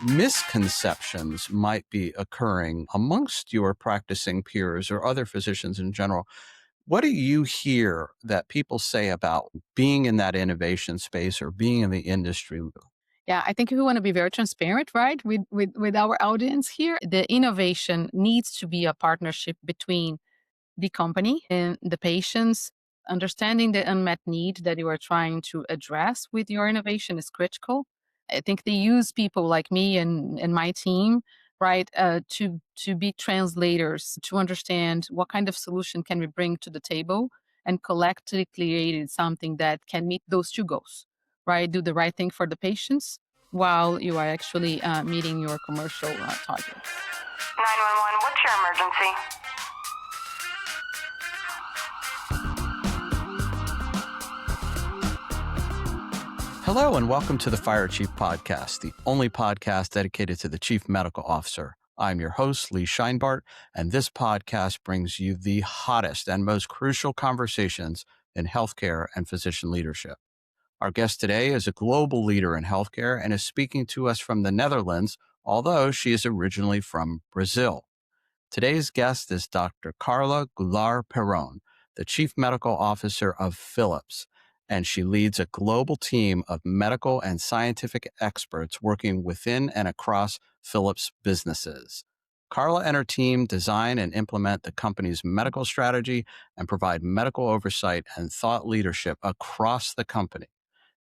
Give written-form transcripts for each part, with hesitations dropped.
misconceptions might be occurring amongst your practicing peers or other physicians in general. What do you hear that people say about being in that innovation space or being in the industry? Yeah, I think we want to be very transparent, right, with our audience here. The innovation needs to be a partnership between the company and the patients. Understanding the unmet need that you are trying to address with your innovation is critical. I think they use people like me and my team, right, to be translators, to understand what kind of solution can we bring to the table and collectively create something that can meet those two goals, right? Do the right thing for the patients while you are actually meeting your commercial targets. 911, what's your emergency? Hello, and welcome to the Fire Chief Podcast, the only podcast dedicated to the Chief Medical Officer. I'm your host, Lee Scheinbart, and this podcast brings you the hottest and most crucial conversations in healthcare and physician leadership. Our guest today is a global leader in healthcare and is speaking to us from the Netherlands, although she is originally from Brazil. Today's guest is Dr. Carla Goulart Peron, the Chief Medical Officer of Philips, and she leads a global team of medical and scientific experts working within and across Philips businesses. Carla and her team design and implement the company's medical strategy and provide medical oversight and thought leadership across the company.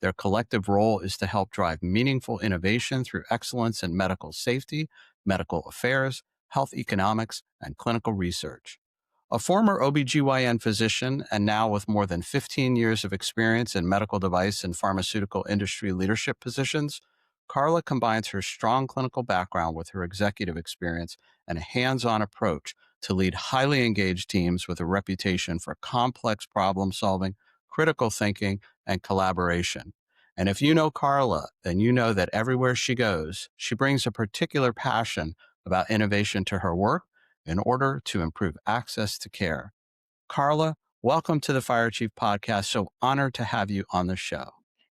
Their collective role is to help drive meaningful innovation through excellence in medical safety, medical affairs, health economics, and clinical research. A former OBGYN physician and now with more than 15 years of experience in medical device and pharmaceutical industry leadership positions, Carla combines her strong clinical background with her executive experience and a hands-on approach to lead highly engaged teams with a reputation for complex problem solving, critical thinking, and collaboration. And if you know Carla, then you know that everywhere she goes, she brings a particular passion about innovation to her work in order to improve access to care. Carla, welcome to the Fire Chief Podcast. So honored to have you on the show.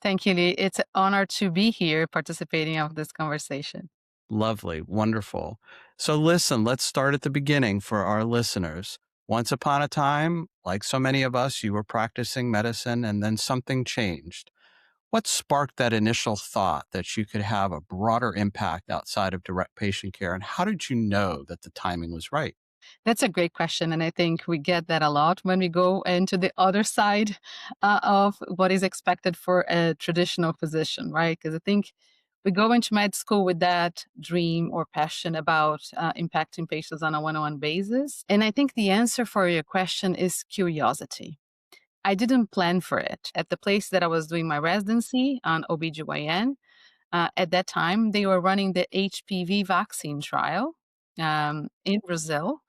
Thank you, Lee. It's an honor to be here participating of this conversation. Lovely. Wonderful. So listen, let's start at the beginning for our listeners. Once upon a time, like so many of us, you were practicing medicine and then something changed. What sparked that initial thought that you could have a broader impact outside of direct patient care? And how did you know that the timing was right? That's a great question. And I think we get that a lot when we go into the other side of what is expected for a traditional physician, right? Because I think we go into med school with that dream or passion about impacting patients on a one-on-one basis. And I think the answer for your question is curiosity. I didn't plan for it. At the place that I was doing my residency on OBGYN, at that time, they were running the HPV vaccine trial in Brazil.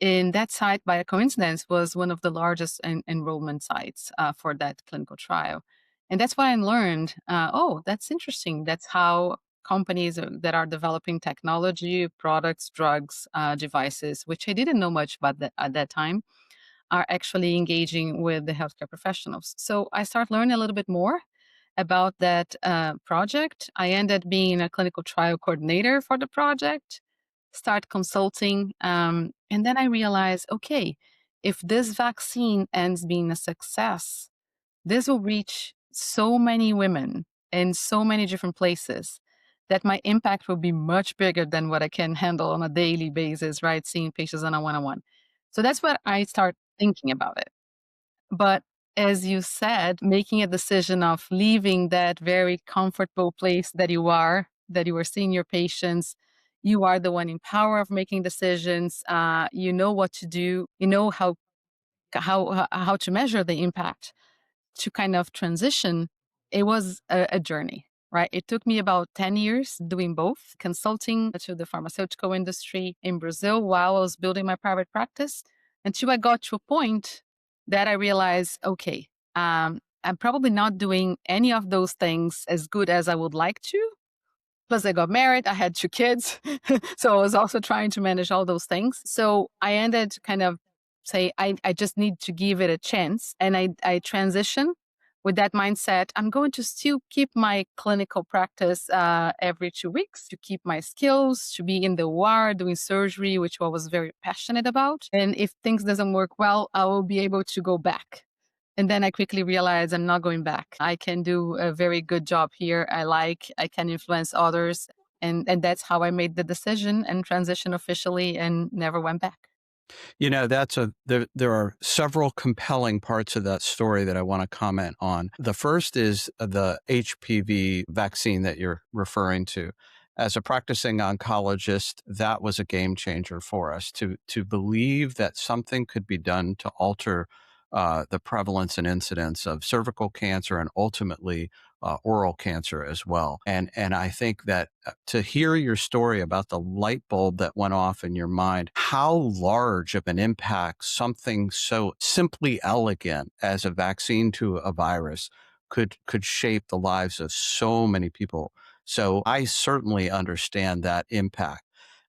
And that site, by a coincidence, was one of the largest enrollment sites for that clinical trial. And that's when I learned, oh, that's interesting. That's how companies that are developing technology, products, drugs, devices, which I didn't know much about at that time, are actually engaging with the healthcare professionals. So I started learning a little bit more about that project. I ended up being a clinical trial coordinator for the project, start consulting, and then I realized, okay, if this vaccine ends being a success, this will reach so many women in so many different places that my impact will be much bigger than what I can handle on a daily basis, right? Seeing patients on a one-on-one. So that's what I start thinking about it. But as you said, making a decision of leaving that very comfortable place that you are seeing your patients, you are the one in power of making decisions. You know what to do. You know how to measure the impact. To kind of transition, it was a journey, right? It took me about 10 years doing both, consulting to the pharmaceutical industry in Brazil while I was building my private practice, until I got to a point that I realized, okay, I'm probably not doing any of those things as good as I would like to. Plus, I got married, I had 2 kids. So I was also trying to manage all those things. So I ended kind of say, I just need to give it a chance. And I transitioned with that mindset, I'm going to still keep my clinical practice every 2 weeks to keep my skills, to be in the OR doing surgery, which I was very passionate about. And if things doesn't work well, I will be able to go back. And then I quickly realized I'm not going back. I can do a very good job here. I can influence others. And that's how I made the decision and transition officially and never went back. There are several compelling parts of that story that I want to comment on. The first is the HPV vaccine that you're referring to. As a practicing oncologist, that was a game changer for us to believe that something could be done to alter the prevalence and incidence of cervical cancer and ultimately oral cancer as well. And I think that to hear your story about the light bulb that went off in your mind, how large of an impact something so simply elegant as a vaccine to a virus could shape the lives of so many people. So I certainly understand that impact.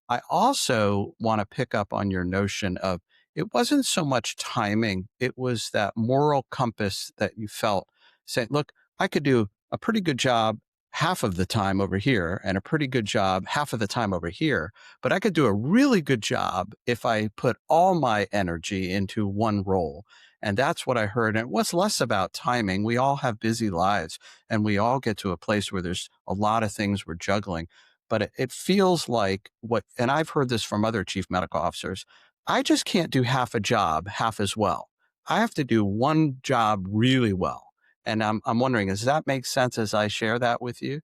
I also want to pick up on your notion of it wasn't so much timing, it was that moral compass that you felt saying, look, I could do a pretty good job half of the time over here and a pretty good job half of the time over here, but I could do a really good job if I put all my energy into one role. And that's what I heard. And it was less about timing. We all have busy lives and we all get to a place where there's a lot of things we're juggling. But it feels like and I've heard this from other chief medical officers, I just can't do half a job half as well. I have to do one job really well. And I'm wondering, does that make sense as I share that with you?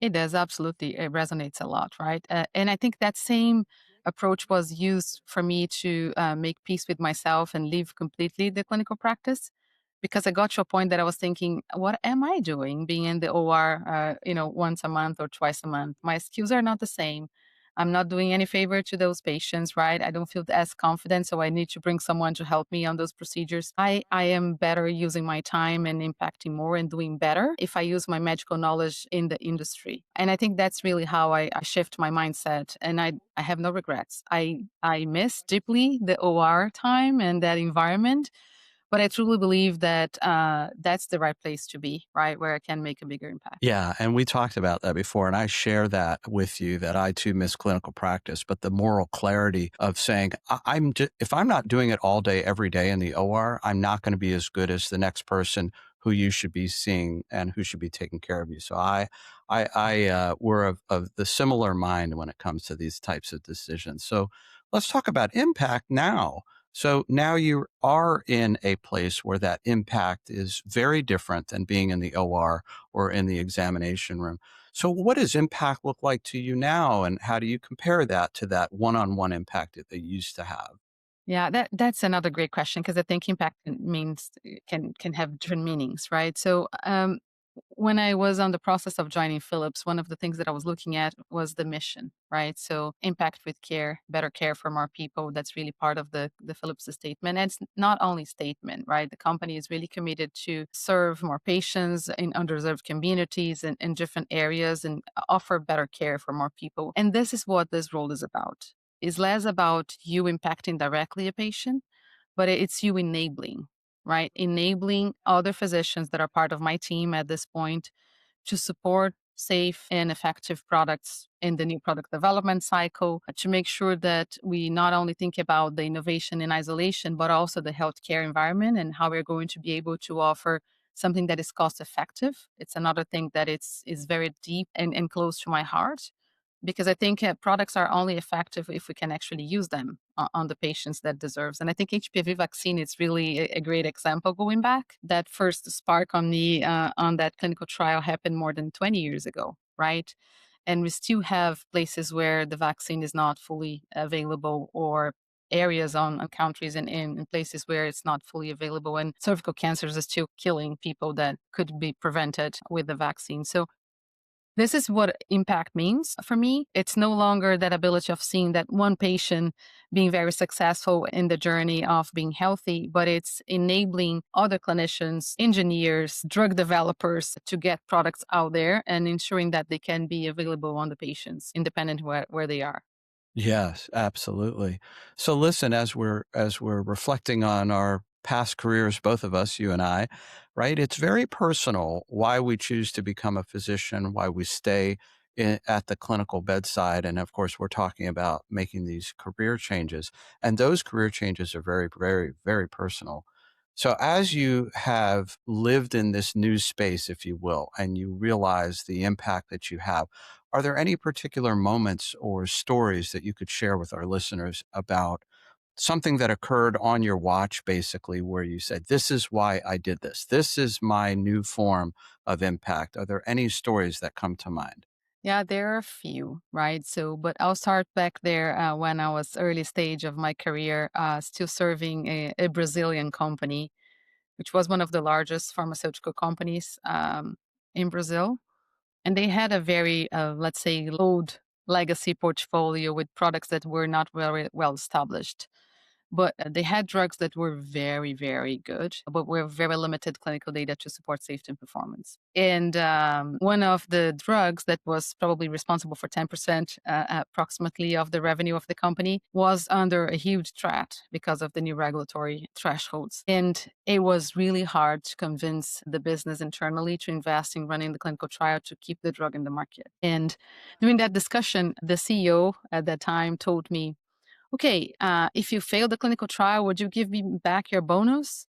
It does, absolutely. It resonates a lot, right? And I think that same approach was used for me to make peace with myself and leave completely the clinical practice because I got to a point that I was thinking, what am I doing being in the OR, once a month or twice a month? My skills are not the same. I'm not doing any favor to those patients, right? I don't feel as confident, so I need to bring someone to help me on those procedures. I am better using my time and impacting more and doing better if I use my medical knowledge in the industry. And I think that's really how I shift my mindset. And I have no regrets. I miss deeply the OR time and that environment. But I truly believe that that's the right place to be, right? Where I can make a bigger impact. Yeah. And we talked about that before. And I share that with you that I too miss clinical practice, but the moral clarity of saying, if I'm not doing it all day, every day in the OR, I'm not going to be as good as the next person who you should be seeing and who should be taking care of you. So we're of the similar mind when it comes to these types of decisions. So let's talk about impact now. So now you are in a place where that impact is very different than being in the OR or in the examination room. So what does impact look like to you now? And how do you compare that to that one-on-one impact that they used to have? Yeah, that's another great question because I think impact can have different meanings, right? So when I was on the process of joining Philips, one of the things that I was looking at was the mission, right? So impact with care, better care for more people. That's really part of the Philips statement. And it's not only statement, right? The company is really committed to serve more patients in underserved communities and in different areas and offer better care for more people. And this is what this role is about. It's less about you impacting directly a patient, but it's you enabling, right? Enabling other physicians that are part of my team at this point to support safe and effective products in the new product development cycle, to make sure that we not only think about the innovation in isolation, but also the healthcare environment and how we're going to be able to offer something that is cost effective. It's another thing that is very deep and close to my heart because I think products are only effective if we can actually use them on the patients that deserves. And I think HPV vaccine is really a great example going back. That first spark on the on that clinical trial happened more than 20 years ago, right? And we still have places where the vaccine is not fully available or areas on countries and in places where it's not fully available and cervical cancers are still killing people that could be prevented with the vaccine. So this is what impact means for me. It's no longer that ability of seeing that one patient being very successful in the journey of being healthy, but it's enabling other clinicians, engineers, drug developers to get products out there and ensuring that they can be available on the patients, independent where they are. Yes, absolutely. So listen, as we're reflecting on our past careers, both of us, you and I, right? It's very personal why we choose to become a physician, why we stay at the clinical bedside. And of course, we're talking about making these career changes. And those career changes are very, very, very personal. So as you have lived in this new space, if you will, and you realize the impact that you have, are there any particular moments or stories that you could share with our listeners about something that occurred on your watch, basically, where you said, this is why I did this. This is my new form of impact. Are there any stories that come to mind? Yeah, there are a few, right? So, but I'll start back there when I was early stage of my career, still serving a Brazilian company, which was one of the largest pharmaceutical companies in Brazil. And they had a very, let's say, old legacy portfolio with products that were not very well established. But they had drugs that were very, very good, but were very limited clinical data to support safety and performance. And one of the drugs that was probably responsible for 10% approximately of the revenue of the company was under a huge threat because of the new regulatory thresholds. And it was really hard to convince the business internally to invest in running the clinical trial to keep the drug in the market. And during that discussion, the CEO at that time told me, okay, if you fail the clinical trial, would you give me back your bonus?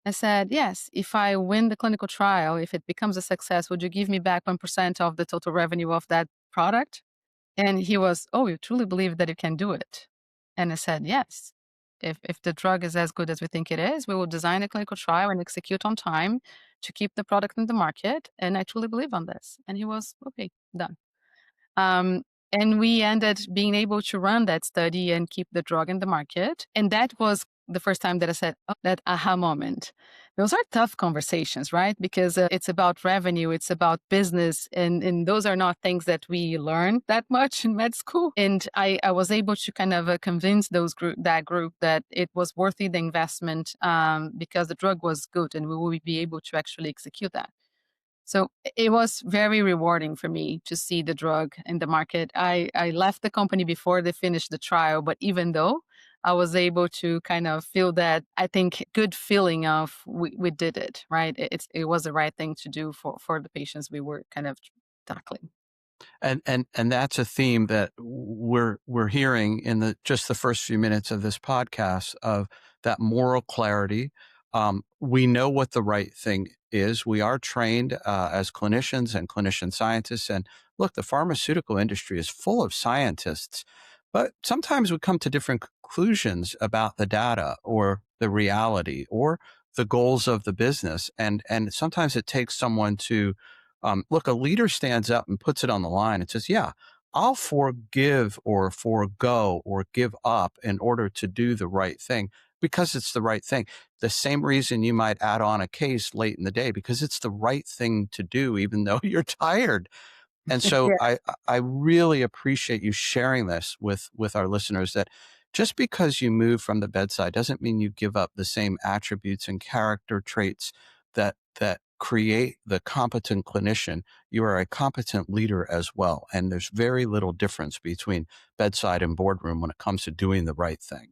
I said, yes. If I win the clinical trial, if it becomes a success, would you give me back 1% of the total revenue of that product? And he was, oh, you truly believe that you can do it? And I said, yes. If the drug is as good as we think it is, we will design a clinical trial and execute on time to keep the product in the market. And I truly believe on this. And he was, okay, done. Um, and we ended being able to run that study and keep the drug in the market. And that was the first time that I said, oh, that aha moment. Those are tough conversations, right? Because it's about revenue, it's about business. And those are not things that we learn that much in med school. And I was able to kind of convince that group that it was worthy the investment because the drug was good and we would be able to actually execute that. So it was very rewarding for me to see the drug in the market. I left the company before they finished the trial, but even though I was able to kind of feel that, I think, good feeling of we did it, right? It was the right thing to do for the patients we were kind of tackling. And that's a theme that we're hearing in just the first few minutes of this podcast of that moral clarity. We know what the right thing is. We are trained as clinicians and clinician scientists. And look, the pharmaceutical industry is full of scientists, but sometimes we come to different conclusions about the data or the reality or the goals of the business. And sometimes it takes someone to look, a leader stands up and puts it on the line and says, yeah, I'll forgive or forego or give up in order to do the right thing because it's the right thing. The same reason you might add on a case late in the day because it's the right thing to do, even though you're tired. And so Yeah. I really appreciate you sharing this with our listeners that just because you move from the bedside doesn't mean you give up the same attributes and character traits that create the competent clinician. You are a competent leader as well. And there's very little difference between bedside and boardroom when it comes to doing the right thing.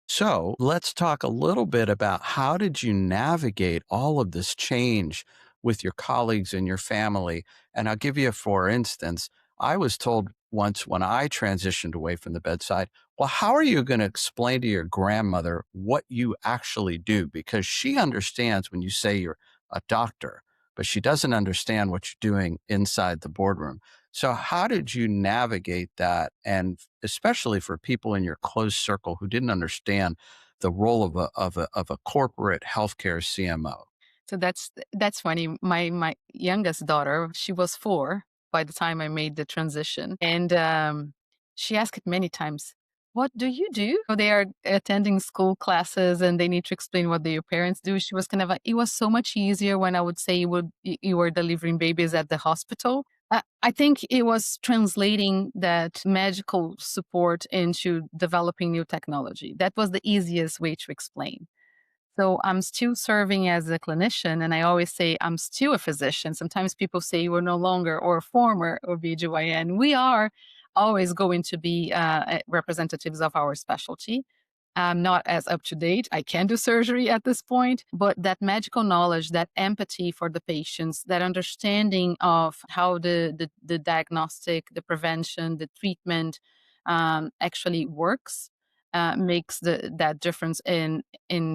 So let's talk a little bit about how did you navigate all of this change with your colleagues and your family? And I'll give you, for instance, I was told once when I transitioned away from the bedside, well, how are you going to explain to your grandmother what you actually do? Because she understands when you say you're a doctor, but she doesn't understand what you're doing inside the boardroom. So how did you navigate that? And especially for people in your close circle who didn't understand the role of a corporate healthcare CMO. So that's funny. My youngest daughter, she was 4 by the time I made the transition, and she asked many times, "What do you do?" So they are attending school classes, and they need to explain what their parents do. She was kind of like, it was so much easier when I would say you were delivering babies at the hospital. I think it was translating that medical support into developing new technology. That was the easiest way to explain. So I'm still serving as a clinician, and I always say I'm still a physician. Sometimes people say we're no longer or former OBGYN. We are always going to be representatives of our specialty. I'm not as up to date. I can do surgery at this point, but that magical knowledge, that empathy for the patients, that understanding of how the diagnostic, the prevention, the treatment actually works, makes that difference in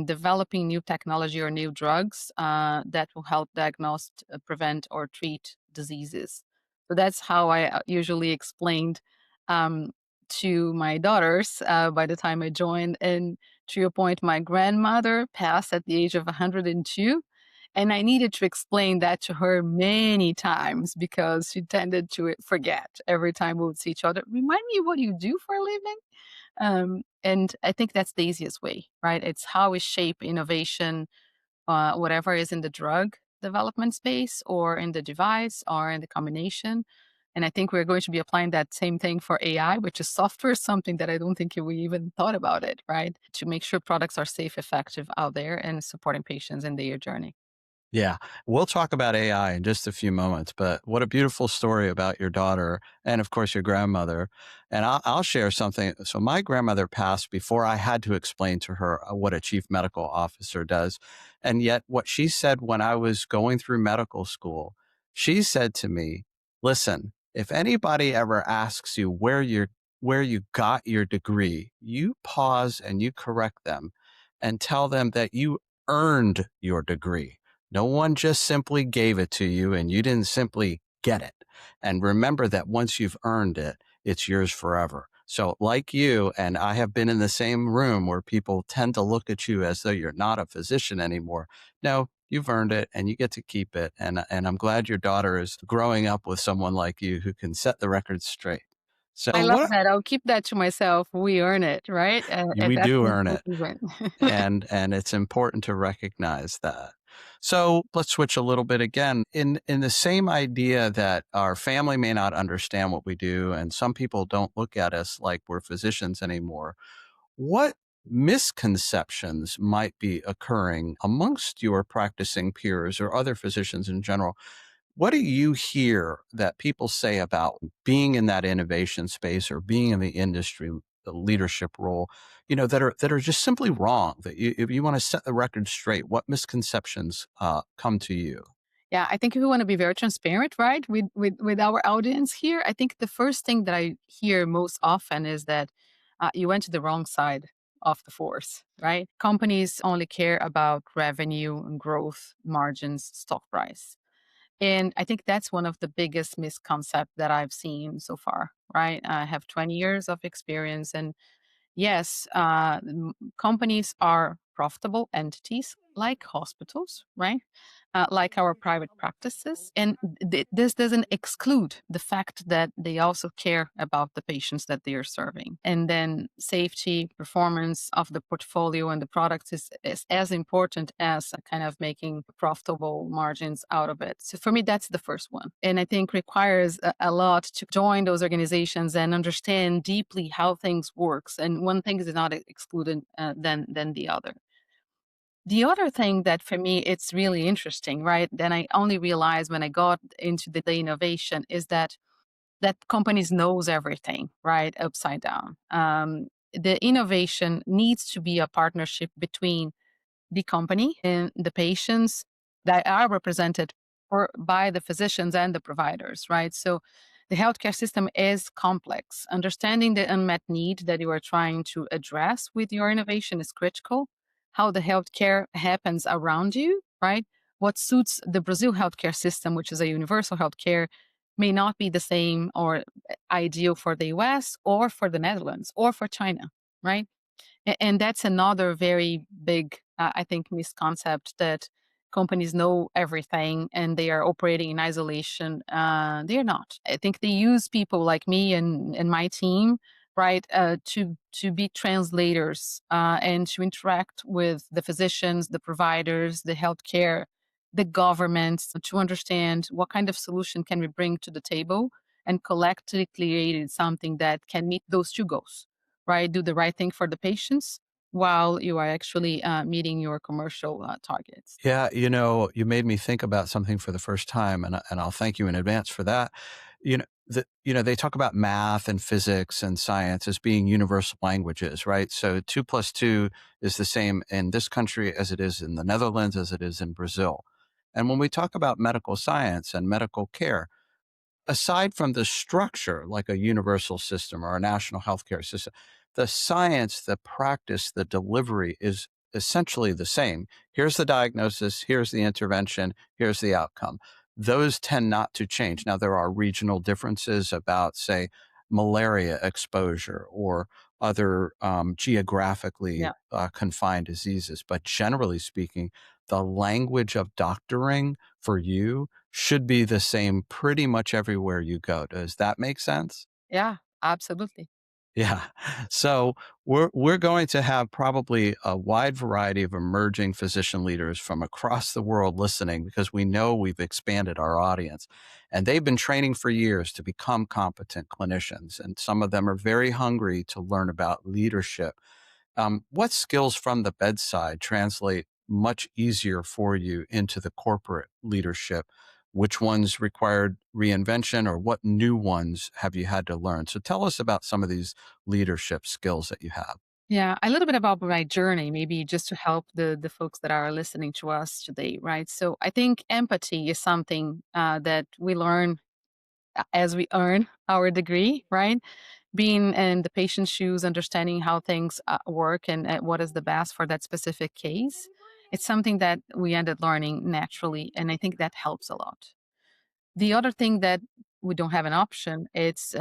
developing new technology or new drugs that will help diagnose, prevent, or treat diseases. So that's how I usually explained um, to my daughters by the time I joined. And to your point, my grandmother passed at the age of 102. And I needed to explain that to her many times because she tended to forget every time we would see each other. Remind me what you do for a living? And I think that's the easiest way, right? It's how we shape innovation, whatever is in the drug development space or in the device or in the combination. And I think we're going to be applying that same thing for AI, which is software, something that I don't think we even thought about it, right? To make sure products are safe, effective out there and supporting patients in their journey. Yeah, we'll talk about AI in just a few moments, but what a beautiful story about your daughter and, of course, your grandmother. And I'll share something. So, my grandmother passed before I had to explain to her what a chief medical officer does. And yet, what she said when I was going through medical school, she said to me, listen, if anybody ever asks you where you got your degree, you pause and you correct them and tell them that you earned your degree. No one just simply gave it to you and you didn't simply get it. And remember that once you've earned it, it's yours forever. So like you, and I have been in the same room where people tend to look at you as though you're not a physician anymore. No, you've earned it and you get to keep it. And I'm glad your daughter is growing up with someone like you who can set the record straight. So I love that. I'll keep that to myself. We earn it, right? we That's do an earn it. important win. And it's important to recognize that. So let's switch a little bit again in the same idea that our family may not understand what we do and some people don't look at us like we're physicians anymore. What misconceptions might be occurring amongst your practicing peers or other physicians in general? What do you hear that people say about being in that innovation space or being in the industry, the leadership role, that are just simply wrong? That if you want to set the record straight, what misconceptions come to you? Yeah, I think we want to be very transparent, right, with our audience here. I think the first thing that I hear most often is that you went to the wrong side of the force, right? Companies only care about revenue and growth, margins, stock price. And I think that's one of the biggest misconcepts that I've seen so far, right? I have 20 years of experience, and yes, companies are profitable entities like hospitals, right? Like our private practices. And this doesn't exclude the fact that they also care about the patients that they are serving. And then safety, performance of the portfolio and the products is as important as kind of making profitable margins out of it. So for me, that's the first one. And I think requires a lot to join those organizations and understand deeply how things works. And one thing is not excluded than the other. The other thing that for me it's really interesting, right? Then I only realized when I got into the innovation is that companies knows everything, right? Upside down. The innovation needs to be a partnership between the company and the patients that are represented by the physicians and the providers, right? So the healthcare system is complex. Understanding the unmet need that you are trying to address with your innovation is critical. How the healthcare happens around you, right? What suits the Brazil healthcare system, which is a universal healthcare, may not be the same or ideal for the US or for the Netherlands or for China, right? And that's another very big, I think, misconcept that companies know everything and they are operating in isolation. They're not. I think they use people like me and my team, right, to be translators and to interact with the physicians, the providers, the healthcare, the governments to understand what kind of solution can we bring to the table and collectively create something that can meet those two goals, right? Do the right thing for the patients while you are actually meeting your commercial targets. Yeah, you made me think about something for the first time, and I'll thank you in advance for that. They talk about math and physics and science as being universal languages, right? So 2 + 2 is the same in this country as it is in the Netherlands, as it is in Brazil. And when we talk about medical science and medical care, aside from the structure, like a universal system or a national healthcare system, the science, the practice, the delivery is essentially the same. Here's the diagnosis, here's the intervention, here's the outcome. Those tend not to change. Now, there are regional differences about, say, malaria exposure or other geographically confined diseases. But generally speaking, the language of doctoring for you should be the same pretty much everywhere you go. Does that make sense? Yeah, absolutely. Yeah. So we're going to have probably a wide variety of emerging physician leaders from across the world listening because we know we've expanded our audience. And they've been training for years to become competent clinicians. And some of them are very hungry to learn about leadership. What skills from the bedside translate much easier for you into the corporate leadership? Which ones required reinvention, or what new ones have you had to learn? So tell us about some of these leadership skills that you have. Yeah, a little bit about my journey, maybe just to help the folks that are listening to us today, right? So I think empathy is something that we learn as we earn our degree, right? Being in the patient's shoes, understanding how things work and what is the best for that specific case. It's something that we ended learning naturally, and I think that helps a lot. The other thing that we don't have an option, it's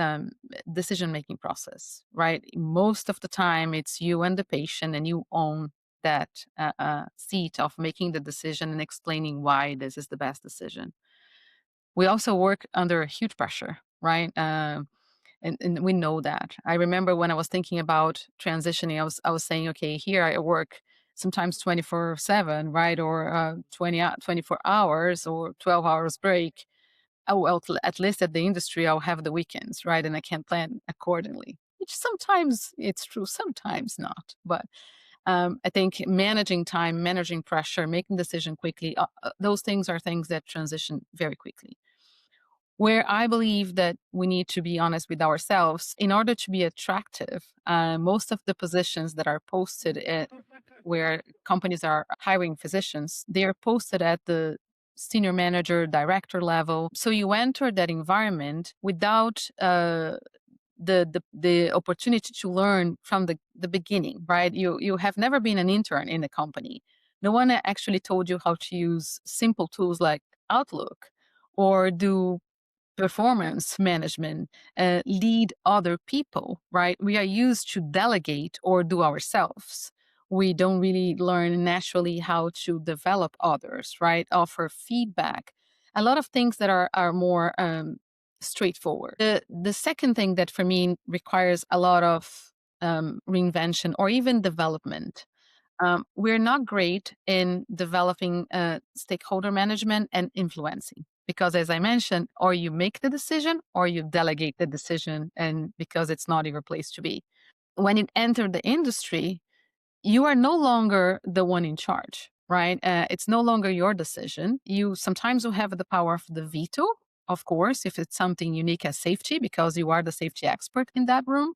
decision-making process, right? Most of the time, it's you and the patient, and you own that seat of making the decision and explaining why this is the best decision. We also work under a huge pressure, right? And we know that. I remember when I was thinking about transitioning, I was saying, okay, here I work sometimes 24/7, right? Or 24 hours or 12 hours break. Oh, well, at least at the industry, I'll have the weekends, right? And I can plan accordingly, which sometimes it's true, sometimes not. But I think managing time, managing pressure, making decision quickly, those things are things that transition very quickly. Where I believe that we need to be honest with ourselves in order to be attractive. Most of the positions that are posted at where companies are hiring physicians, they are posted at the senior manager, director level. So you enter that environment without the opportunity to learn from the beginning, right? You have never been an intern in a company. No one actually told you how to use simple tools like Outlook or do performance management, lead other people, right? We are used to delegate or do ourselves. We don't really learn naturally how to develop others, right? Offer feedback. A lot of things that are more straightforward. The second thing that for me requires a lot of reinvention or even development. We're not great in developing stakeholder management and influencing because, as I mentioned, or you make the decision or you delegate the decision, and because it's not your place to be. When you enter the industry, you are no longer the one in charge, right? It's no longer your decision. You sometimes will have the power of the veto, of course, if it's something unique as safety, because you are the safety expert in that room.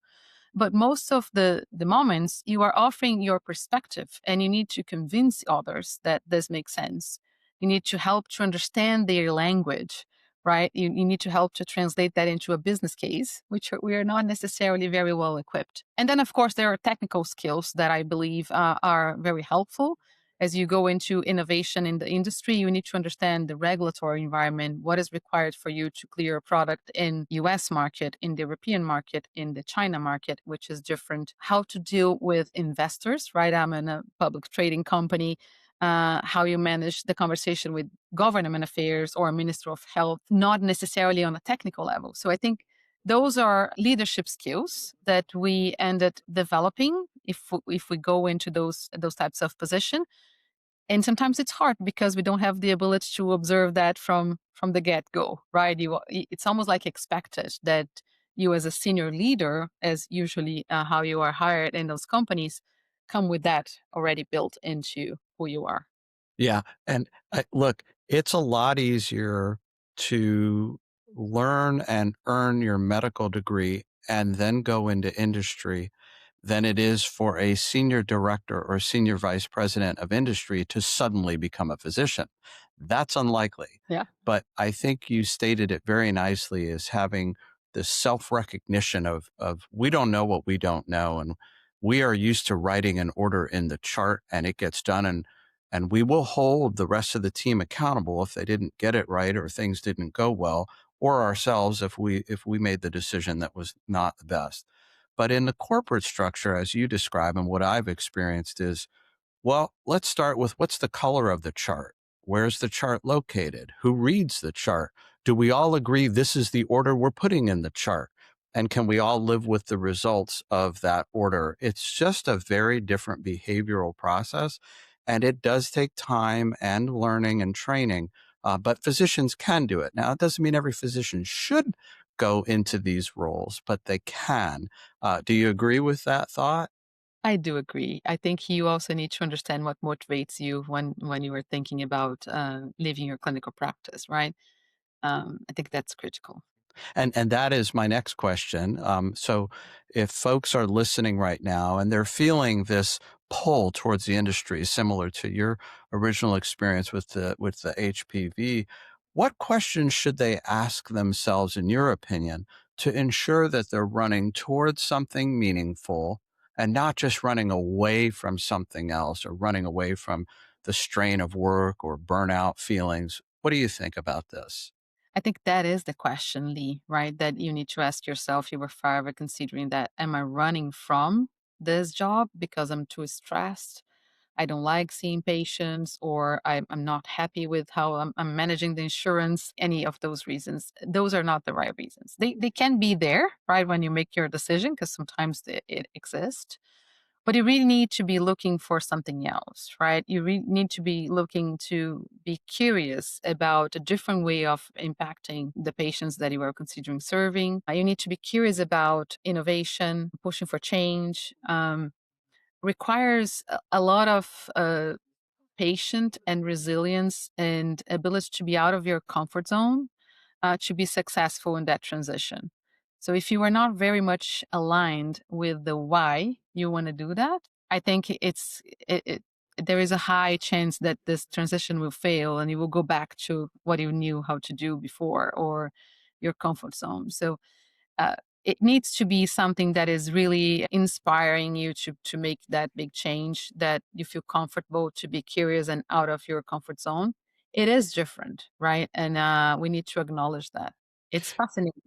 But most of the moments, you are offering your perspective and you need to convince others that this makes sense. You need to help to understand their language, right? You need to help to translate that into a business case, which we are not necessarily very well equipped. And then, of course, there are technical skills that I believe are very helpful. As you go into innovation in the industry, you need to understand the regulatory environment, what is required for you to clear a product in US market, in the European market, in the China market, which is different, how to deal with investors, right? I'm in a public trading company, how you manage the conversation with government affairs or Minister of Health, not necessarily on a technical level. So I think those are leadership skills that we ended developing if we go into those types of position. And sometimes it's hard because we don't have the ability to observe that from the get-go, right? It's almost like expected that you as a senior leader, as usually how you are hired in those companies, come with that already built into who you are. Yeah. And look, it's a lot easier to learn and earn your medical degree and then go into industry than it is for a senior director or senior vice president of industry to suddenly become a physician. That's unlikely. Yeah. But I think you stated it very nicely as having this self-recognition of we don't know what we don't know. And we are used to writing an order in the chart and it gets done. And we will hold the rest of the team accountable if they didn't get it right or things didn't go well, or ourselves if we made the decision that was not the best. But in the corporate structure, as you describe, and what I've experienced is, well, let's start with what's the color of the chart? Where's the chart located? Who reads the chart? Do we all agree this is the order we're putting in the chart? And can we all live with the results of that order? It's just a very different behavioral process. And it does take time and learning and training, but physicians can do it. Now, it doesn't mean every physician should go into these roles, but they can. Do you agree with that thought? I do agree. I think you also need to understand what motivates you when you are thinking about leaving your clinical practice, right? I think that's critical. And that is my next question. So if folks are listening right now and they're feeling this pull towards the industry, similar to your original experience with the HPV, what questions should they ask themselves, in your opinion, to ensure that they're running towards something meaningful and not just running away from something else or running away from the strain of work or burnout feelings? What do you think about this? I think that is the question, Lee, right? That you need to ask yourself. You were forever considering that. Am I running from this job because I'm too stressed? I don't like seeing patients, or I'm not happy with how I'm managing the insurance, any of those reasons. Those are not the right reasons. They can be there, right, when you make your decision, because sometimes it exists. But you really need to be looking for something else, right? You really need to be looking to be curious about a different way of impacting the patients that you are considering serving. You need to be curious about innovation, pushing for change. Requires a lot of patience and resilience and ability to be out of your comfort zone to be successful in that transition. So if you are not very much aligned with the why you want to do that, I think there is a high chance that this transition will fail and you will go back to what you knew how to do before or your comfort zone. So uh, it needs to be something that is really inspiring you to make that big change, that you feel comfortable to be curious and out of your comfort zone. It is different, right? And we need to acknowledge that. It's fascinating.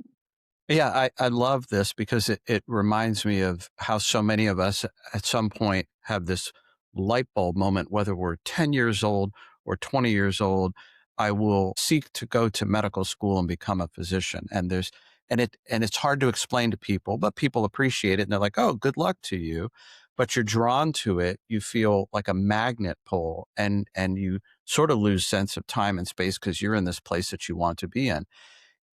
Yeah, I love this because it reminds me of how so many of us at some point have this light bulb moment, whether we're 10 years old or 20 years old. I will seek to go to medical school and become a physician. And it's hard to explain to people, but people appreciate it and they're like, oh, good luck to you. But you're drawn to it. You feel like a magnet pull and you sort of lose sense of time and space because you're in this place that you want to be in.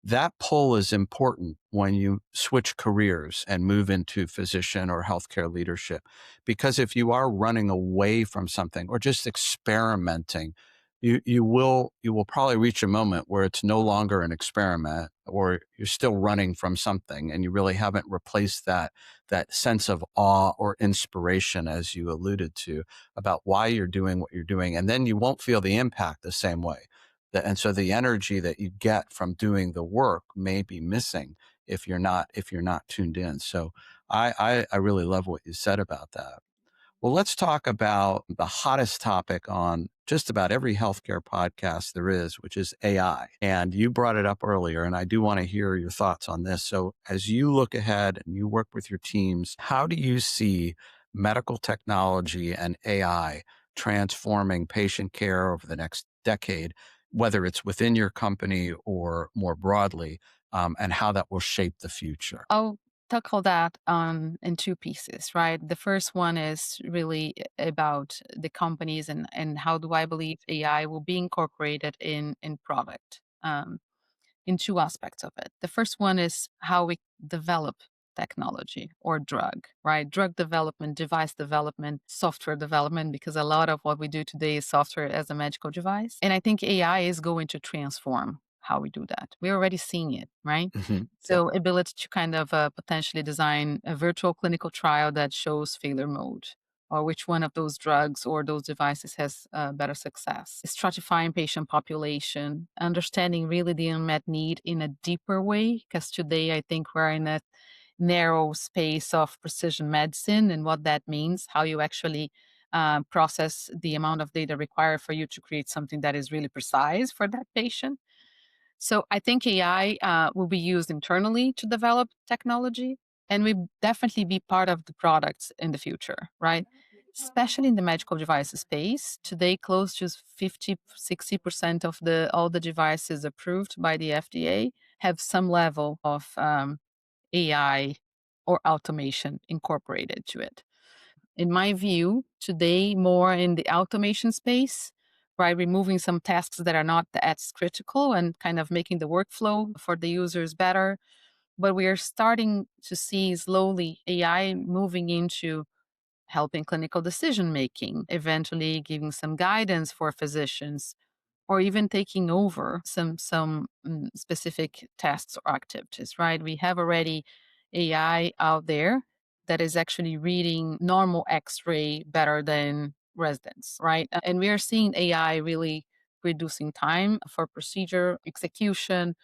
That pull is important when you switch careers and move into physician or healthcare leadership. Because if you are running away from something or just experimenting, you will probably reach a moment where it's no longer an experiment or you're still running from something and you really haven't replaced that sense of awe or inspiration, as you alluded to, about why you're doing what you're doing. And then you won't feel the impact the same way. And so the energy that you get from doing the work may be missing if you're not tuned in. So I really love what you said about that. Well, let's talk about the hottest topic on just about every healthcare podcast there is, which is AI. And you brought it up earlier, and I do want to hear your thoughts on this. So as you look ahead and you work with your teams, how do you see medical technology and AI transforming patient care over the next decade, whether it's within your company or more broadly, and how that will shape the future? I'll tackle that in two pieces, right? The first one is really about the companies and how do I believe AI will be incorporated in product. In two aspects of it. The first one is how we develop technology or drug, right? Drug development, device development, software development, because a lot of what we do today is software as a medical device. And I think AI is going to transform how we do that. We're already seeing it, right? Mm-hmm. So ability to kind of potentially design a virtual clinical trial that shows failure mode or which one of those drugs or those devices has better success. Stratifying patient population, understanding really the unmet need in a deeper way, because today I think we're in a narrow space of precision medicine and what that means, how you actually process the amount of data required for you to create something that is really precise for that patient. So I think AI will be used internally to develop technology and will definitely be part of the products in the future, right? Especially in the medical devices space. Today, close to 50, 60% of all the devices approved by the FDA have some level of AI or automation incorporated to it. In my view, today more in the automation space, by removing some tasks that are not as critical and kind of making the workflow for the users better. But we are starting to see slowly AI moving into helping clinical decision making, eventually giving some guidance for physicians, or even taking over some specific tasks or activities, right? We have already AI out there that is actually reading normal X-ray better than residents, right? And we are seeing AI really reducing time for procedure execution,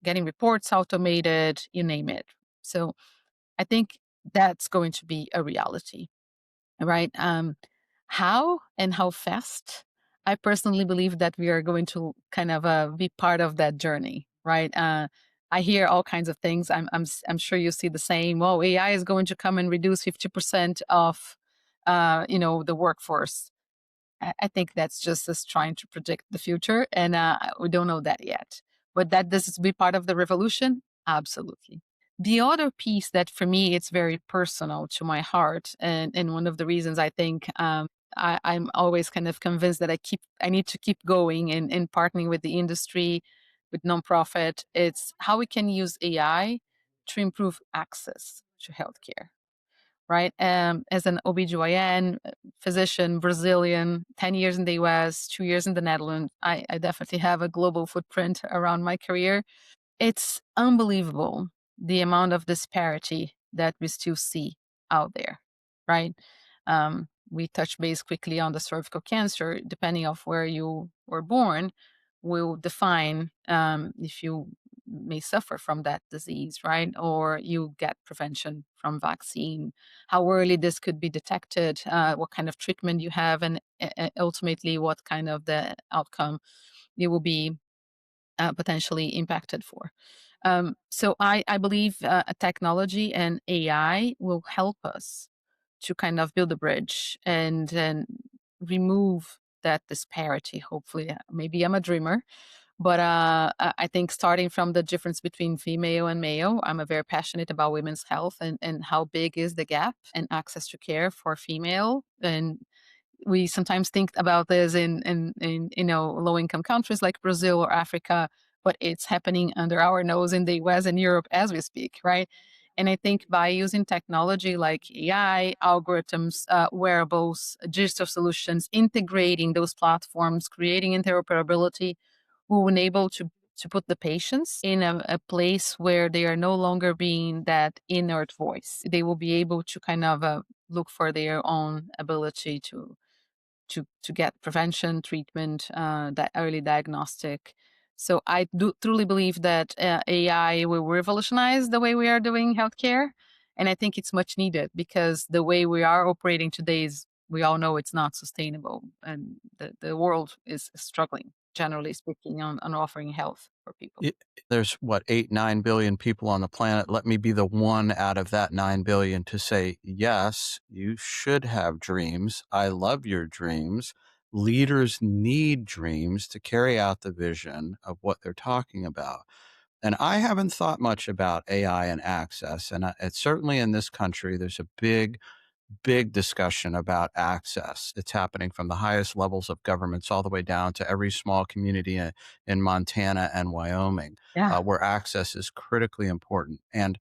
getting reports automated, you name it. So I think that's going to be a reality, right? How and how fast? I personally believe that we are going to kind of be part of that journey, right? I hear all kinds of things. I'm sure you see the same. Oh, AI is going to come and reduce 50% of, the workforce. I think that's just us trying to predict the future, and we don't know that yet. But that this is be part of the revolution, absolutely. The other piece that for me it's very personal to my heart, and one of the reasons I think I'm always kind of convinced that I need to keep going and partnering with the industry, with nonprofit. It's how we can use AI to improve access to healthcare, right? As an OBGYN physician, Brazilian, 10 years in the US, 2 years in the Netherlands, I definitely have a global footprint around my career. It's unbelievable the amount of disparity that we still see out there, right? We touch base quickly on the cervical cancer, depending of where you were born, will define if you may suffer from that disease, right? Or you get prevention from vaccine, how early this could be detected, what kind of treatment you have, and ultimately what kind of the outcome you will be potentially impacted for. So I believe technology and AI will help us to kind of build a bridge and remove that disparity. Hopefully, maybe I'm a dreamer, but I think starting from the difference between female and male, I'm a very passionate about women's health and how big is the gap and access to care for female. And we sometimes think about this in low income countries like Brazil or Africa, but it's happening under our nose in the US and Europe as we speak, right? And I think by using technology like AI, algorithms, wearables, digital solutions, integrating those platforms, creating interoperability, we will enable to put the patients in a place where they are no longer being that inert voice. They will be able to kind of look for their own ability to get prevention, treatment, that early diagnostic. So I do truly believe that AI will revolutionize the way we are doing healthcare, and I think it's much needed because the way we are operating today is we all know it's not sustainable, and the world is struggling, generally speaking, on offering health for people. There's what, 8, 9 billion people on the planet. Let me be the one out of that 9 billion to say, yes, you should have dreams. I love your dreams. Leaders need dreams to carry out the vision of what they're talking about. And I haven't thought much about AI and access. And it's certainly in this country, there's a big discussion about access. It's happening from the highest levels of governments all the way down to every small community in Montana and Wyoming, Yeah. where access is critically important. And,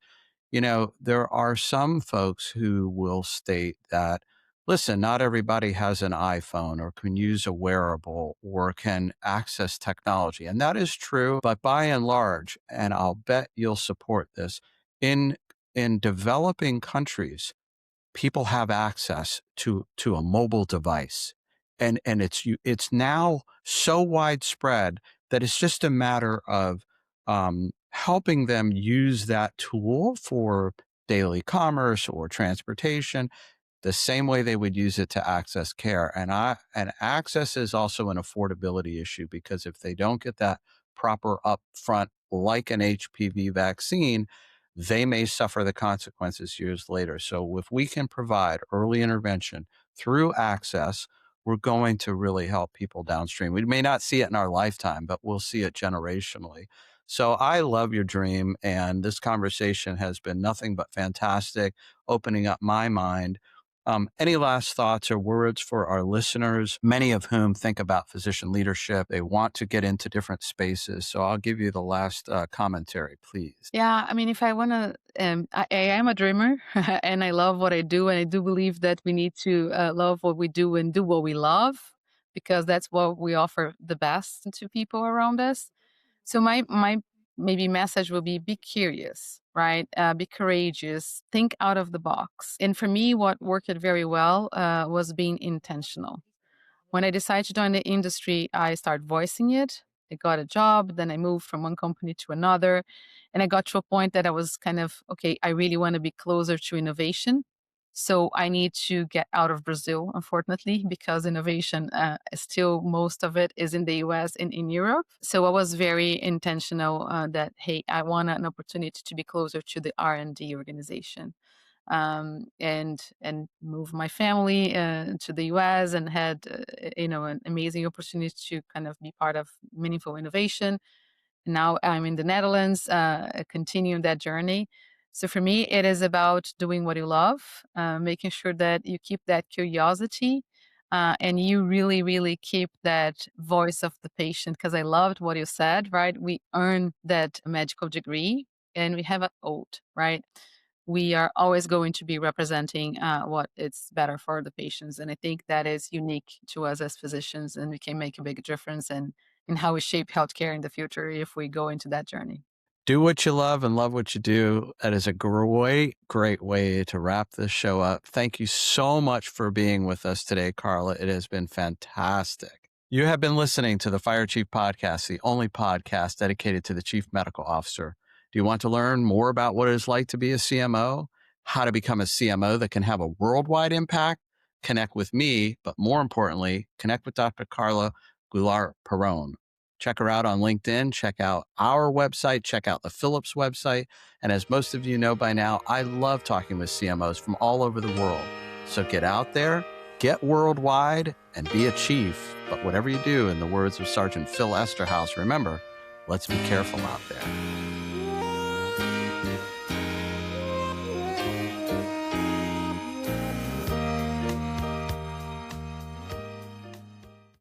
there are some folks who will state that, listen, not everybody has an iPhone or can use a wearable or can access technology. And that is true. But by and large, and I'll bet you'll support this, in in developing countries, people have access to a mobile device. And it's now so widespread that it's just a matter of helping them use that tool for daily commerce or transportation the same way they would use it to access care. And access is also an affordability issue, because if they don't get that proper upfront, like an HPV vaccine, they may suffer the consequences years later. So if we can provide early intervention through access, we're going to really help people downstream. We may not see it in our lifetime, but we'll see it generationally. So I love your dream, and this conversation has been nothing but fantastic, opening up my mind. Any last thoughts or words for our listeners, many of whom think about physician leadership? They want to get into different spaces. So I'll give you the last commentary, please. Yeah, I mean, if I want to, I am a dreamer and I love what I do. And I do believe that we need to love what we do and do what we love, because that's what we offer the best to people around us. So my maybe message will be curious, right? Be courageous, think out of the box. And for me, what worked very well was being intentional. When I decided to join the industry, I started voicing it. I got a job, then I moved from one company to another. And I got to a point that I was kind of, okay, I really want to be closer to innovation. So I need to get out of Brazil, unfortunately, because innovation, still most of it is in the US and in Europe. So I was very intentional that, hey, I want an opportunity to be closer to the R&D organization. And moved my family to the US, and had an amazing opportunity to kind of be part of meaningful innovation. And now I'm in the Netherlands, continuing that journey. So for me, it is about doing what you love, making sure that you keep that curiosity, and you really, really keep that voice of the patient. Because I loved what you said, right? We earn that medical degree and we have an oath, right? We are always going to be representing what is better for the patients. And I think that is unique to us as physicians, and we can make a big difference in how we shape healthcare in the future if we go into that journey. Do what you love and love what you do. That is a great, great way to wrap this show up. Thank you so much for being with us today, Carla. It has been fantastic. You have been listening to the Fire Chief Podcast, the only podcast dedicated to the Chief Medical Officer. Do you want to learn more about what it is like to be a CMO, how to become a CMO that can have a worldwide impact? Connect with me, but more importantly, connect with Dr. Carla Goulart Peron. Check her out on LinkedIn, check out our website, check out the Philips website. And as most of you know by now, I love talking with CMOs from all over the world. So get out there, get worldwide, and be a chief. But whatever you do, in the words of Sergeant Phil Esterhaus, remember, let's be careful out there.